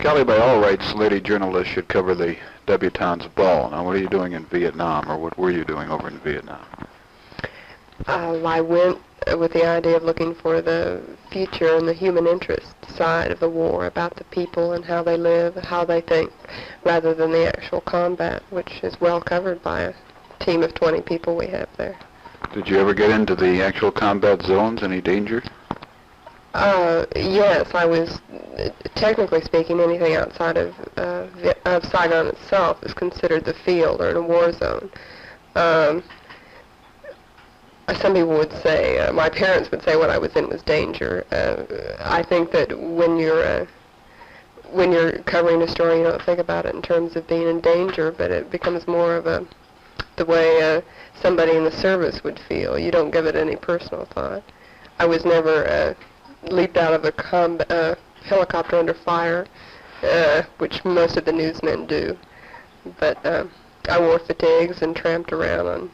Kelly, by all rights, lady journalists should cover the debutante's ball. Now, what are you doing in Vietnam, or what were you doing over in Vietnam? I went with the idea of looking for the future and the human interest side of the war, about the people and how they live, how they think, rather than the actual combat, which is well covered by a team of 20 people we have there. Did you ever get into the actual combat zones? Any danger? Yes, I was, technically speaking, anything outside of Saigon itself is considered the field or in a war zone. Some people would say, my parents would say what I was in was danger. I think that when you're covering a story, you don't think about it in terms of being in danger, but it becomes more of the way somebody in the service would feel. You don't give it any personal thought. I was never leaped out of a helicopter under fire, which most of the newsmen do. But I wore fatigues and tramped around on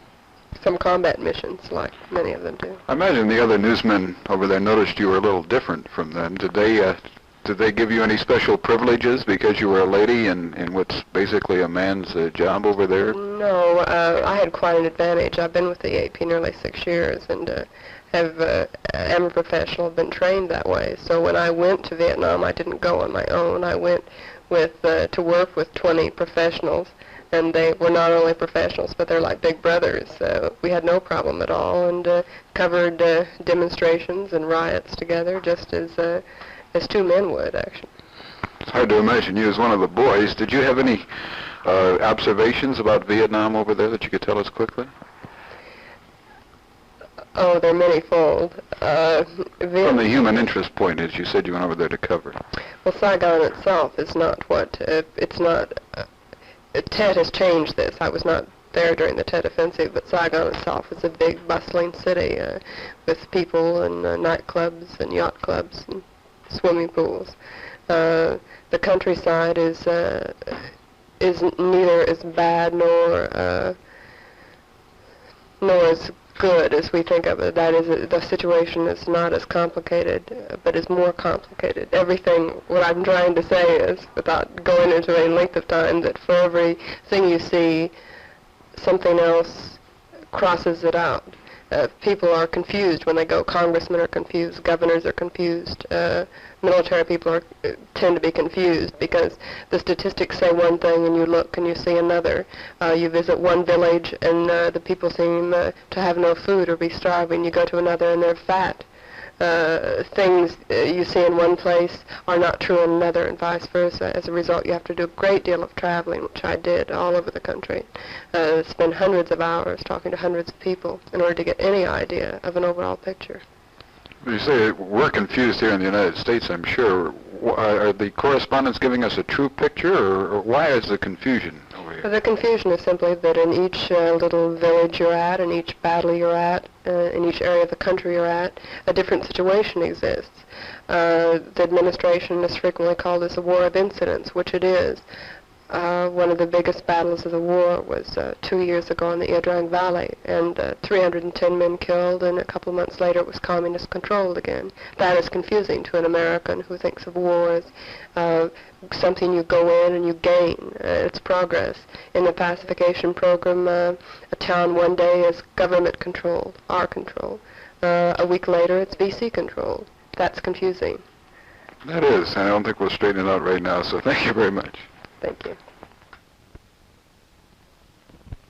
some combat missions, like many of them do. I imagine the other newsmen over there noticed you were a little different from them. Did they give you any special privileges because you were a lady in what's basically a man's job over there? No, I had quite an advantage. I've been with the AP nearly 6 years, and am a professional, been trained that way. So when I went to Vietnam, I didn't go on my own. I went to work with 20 professionals, and they were not only professionals, but they're like big brothers. So we had no problem at all, and covered demonstrations and riots together, just as two men would, actually. It's hard to imagine you as one of the boys. Did you have any observations about Vietnam over there that you could tell us quickly? Oh, they're manyfold. From the human interest point, as you said you went over there to cover. Well, Saigon itself is not what, it's not, Tet has changed this. I was not there during the Tet Offensive, but Saigon itself is a big, bustling city with people and nightclubs and yacht clubs and swimming pools. The countryside is neither as bad nor as good as we think of it. That is, the situation is not as complicated, but is more complicated. Everything, what I'm trying to say is, without going into any length of time, that for everything you see, something else crosses it out. People are confused when they go. Congressmen are confused. Governors are confused. Military people tend to be confused because the statistics say one thing and you look and you see another. You visit one village and the people seem to have no food or be starving. You go to another and they're fat. Things you see in one place are not true in another, and vice versa. As a result, you have to do a great deal of traveling, which I did all over the country. Spend hundreds of hours talking to hundreds of people in order to get any idea of an overall picture. You say we're confused here in the United States, I'm sure. Are the correspondents giving us a true picture, or why is the confusion over here? Well, the confusion is simply that in each little village you're at, in each battle you're at, in each area of the country you're at, a different situation exists. The administration has frequently called this a war of incidents, which it is. One of the biggest battles of the war was 2 years ago in the Ia Drang Valley, and 310 men killed, and a couple of months later it was communist-controlled again. That is confusing to an American who thinks of war as something you go in and you gain. It's progress. In the pacification program, a town one day is government-controlled, our control. A week later it's VC-controlled. That's confusing. That is, and I don't think we'll straighten it out right now, so thank you very much. Thank you.